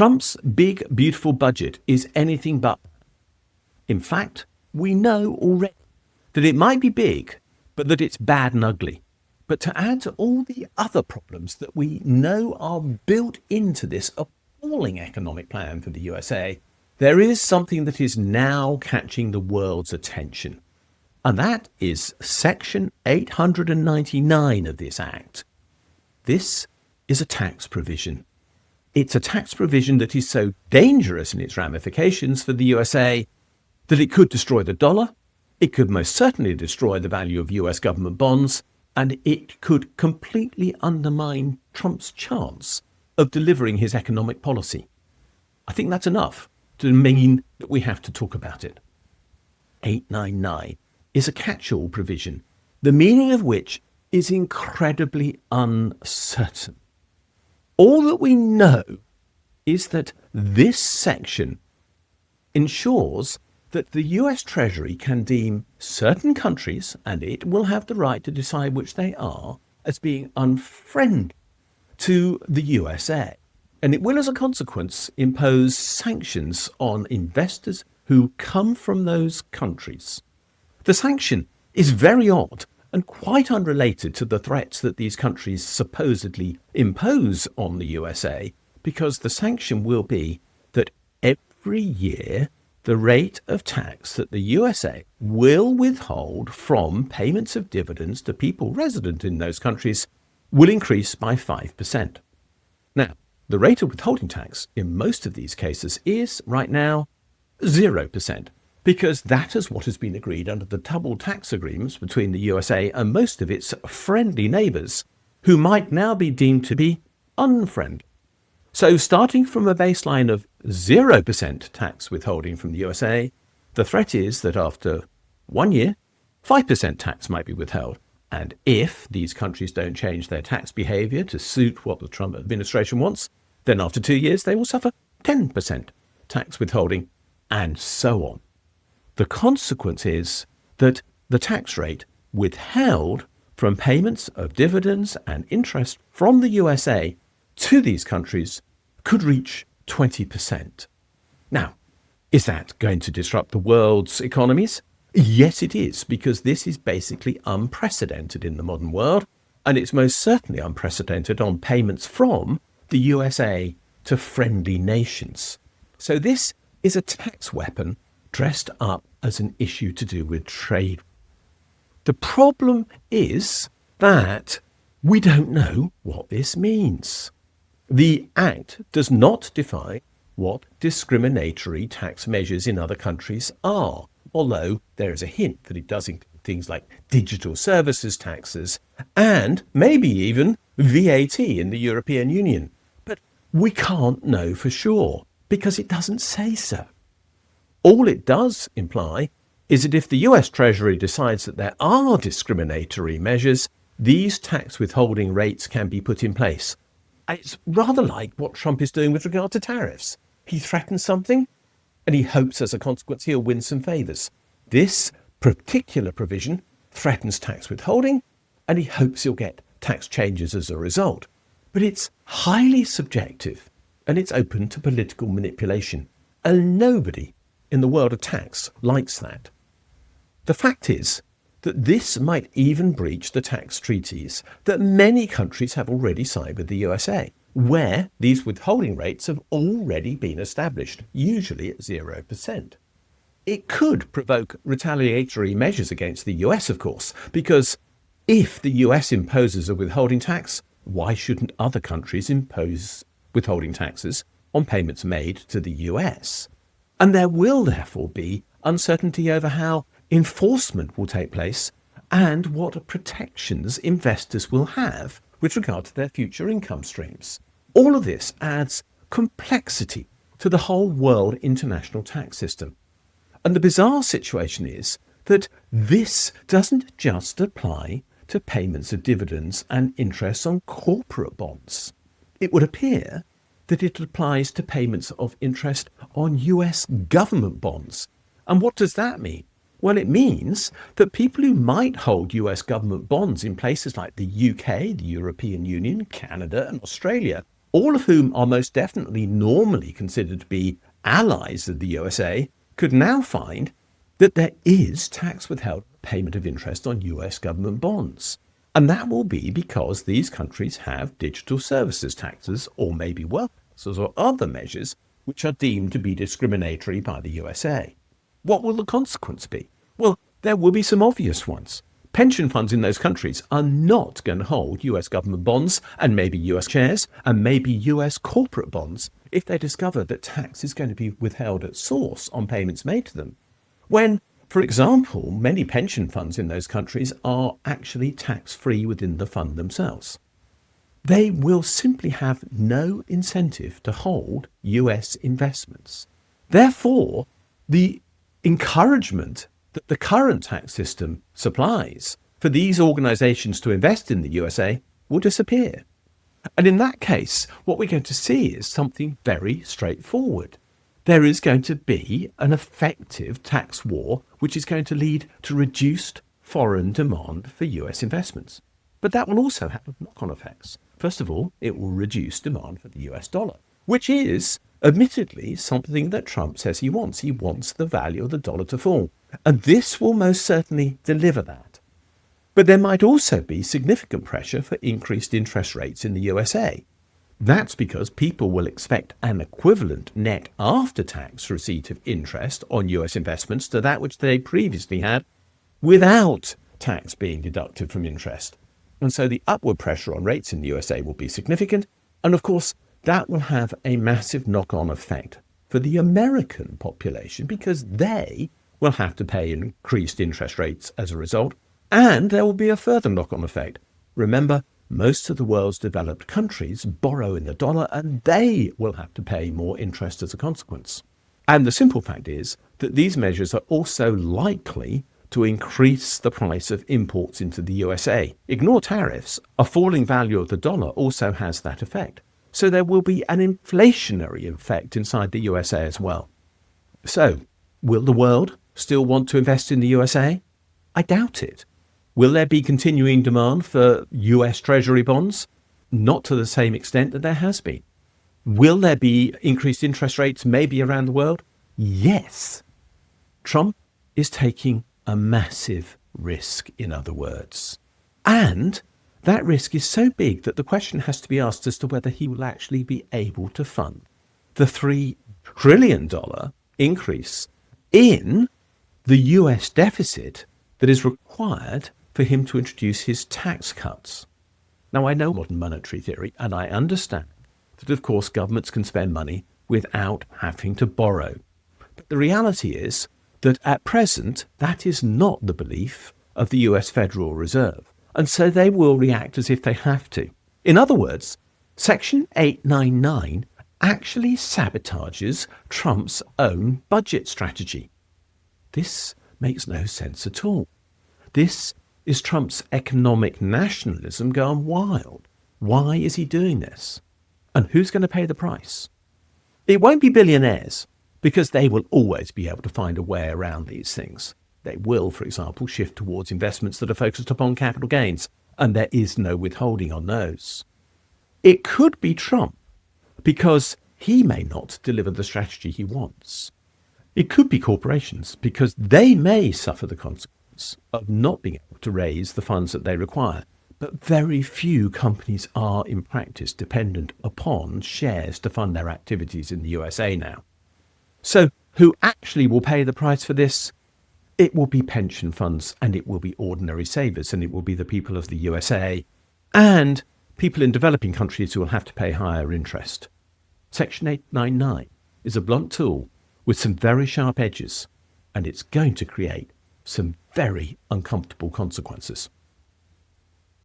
Trump's big, beautiful budget is anything but. In fact, we know already that it might be big, but that it's bad and ugly. But to add to all the other problems that we know are built into this appalling economic plan for the USA, there is something that is now catching the world's attention. And that is Section 899 of this Act. This is a tax provision. It's a tax provision that is so dangerous in its ramifications for the USA that it could destroy the dollar, it could most certainly destroy the value of US government bonds, and it could completely undermine Trump's chance of delivering his economic policy. I think that's enough to mean that we have to talk about it. 899 is a catch-all provision, the meaning of which is incredibly uncertain. All that we know is that this section ensures that the US Treasury can deem certain countries, and it will have the right to decide which they are, as being unfriendly to the USA. And it will, as a consequence, impose sanctions on investors who come from those countries. The sanction is very odd and quite unrelated to the threats that these countries supposedly impose on the USA, because the sanction will be that every year the rate of tax that the USA will withhold from payments of dividends to people resident in those countries will increase by 5%. Now, the rate of withholding tax in most of these cases is, right now, 0%, because that is what has been agreed under the double tax agreements between the USA and most of its friendly neighbours, who might now be deemed to be unfriendly. So starting from a baseline of 0% tax withholding from the USA, the threat is that after 1 year, 5% tax might be withheld. And if these countries don't change their tax behaviour to suit what the Trump administration wants, then after 2 years they will suffer 10% tax withholding, and so on. The consequence is that the tax rate withheld from payments of dividends and interest from the USA to these countries could reach 20%. Now, is that going to disrupt the world's economies? Yes, it is, because this is basically unprecedented in the modern world, and it's most certainly unprecedented on payments from the USA to friendly nations. So this is a tax weapon dressed up as an issue to do with trade. The problem is that we don't know what this means. The Act does not define what discriminatory tax measures in other countries are, although there is a hint that it does include things like digital services taxes and maybe even VAT in the European Union. But we can't know for sure because it doesn't say so. All it does imply is that if the US Treasury decides that there are discriminatory measures, these tax withholding rates can be put in place. It's rather like what Trump is doing with regard to tariffs. He threatens something and he hopes as a consequence he'll win some favours. This particular provision threatens tax withholding and he hopes he'll get tax changes as a result. But it's highly subjective and it's open to political manipulation. And nobody in the world of tax likes that. The fact is that this might even breach the tax treaties that many countries have already signed with the USA, where these withholding rates have already been established, usually at 0%. It could provoke retaliatory measures against the US, of course, because if the US imposes a withholding tax, why shouldn't other countries impose withholding taxes on payments made to the US? And there will therefore be uncertainty over how enforcement will take place and what protections investors will have with regard to their future income streams. All of this adds complexity to the whole world international tax system. And the bizarre situation is that this doesn't just apply to payments of dividends and interest on corporate bonds. It would appear that it applies to payments of interest on US government bonds. And what does that mean? Well, it means that people who might hold US government bonds in places like the UK, the European Union, Canada and Australia all of whom are most definitely normally considered to be allies of the USA, could now find that there is tax withheld payment of interest on US government bonds. And that will be because these countries have digital services taxes or maybe wealth taxes or other measures which are deemed to be discriminatory by the USA. What will the consequence be? Well, there will be some obvious ones. Pension funds in those countries are not going to hold US government bonds and maybe US shares and maybe US corporate bonds if they discover that tax is going to be withheld at source on payments made to them. When, for example, many pension funds in those countries are actually tax-free within the fund themselves. They will simply have no incentive to hold US investments. Therefore, the encouragement that the current tax system supplies for these organizations to invest in the USA will disappear. And in that case, what we're going to see is something very straightforward. There is going to be an effective tax war, which is going to lead to reduced foreign demand for US investments. But that will also have knock-on effects. First of all, it will reduce demand for the US dollar, which is admittedly something that Trump says he wants. He wants the value of the dollar to fall. And this will most certainly deliver that. But there might also be significant pressure for increased interest rates in the USA. That's because people will expect an equivalent net after-tax receipt of interest on US investments to that which they previously had without tax being deducted from interest. And so the upward pressure on rates in the USA will be significant. And of course, that will have a massive knock-on effect for the American population because they will have to pay increased interest rates as a result. And there will be a further knock-on effect. Remember, most of the world's developed countries borrow in the dollar and they will have to pay more interest as a consequence. And the simple fact is that these measures are also likely to increase the price of imports into the USA. Ignore tariffs. A falling value of the dollar also has that effect. So there will be an inflationary effect inside the USA as well. So, will the world still want to invest in the USA? I doubt it. Will there be continuing demand for US Treasury bonds? Not to the same extent that there has been. Will there be increased interest rates maybe around the world? Yes. Trump is taking a massive risk, in other words. And that risk is so big that the question has to be asked as to whether he will actually be able to fund the $3 trillion increase in the US deficit that is required for him to introduce his tax cuts. Now, I know modern monetary theory, and I understand that, of course, governments can spend money without having to borrow. But the reality is that at present, that is not the belief of the US Federal Reserve, and so they will react as if they have to. In other words, Section 899 actually sabotages Trump's own budget strategy. This makes no sense at all. This is Trump's economic nationalism gone wild. Why is he doing this? And who's going to pay the price? It won't be billionaires, because they will always be able to find a way around these things. They will, for example, shift towards investments that are focused upon capital gains, and there is no withholding on those. It could be Trump, because he may not deliver the strategy he wants. It could be corporations, because they may suffer the consequence of not being able to raise the funds that they require. But very few companies are, in practice, dependent upon shares to fund their activities in the USA now. So who actually will pay the price for this? It will be pension funds, and it will be ordinary savers, and it will be the people of the USA and people in developing countries who will have to pay higher interest. Section 899 is a blunt tool with some very sharp edges, and it's going to create some very uncomfortable consequences.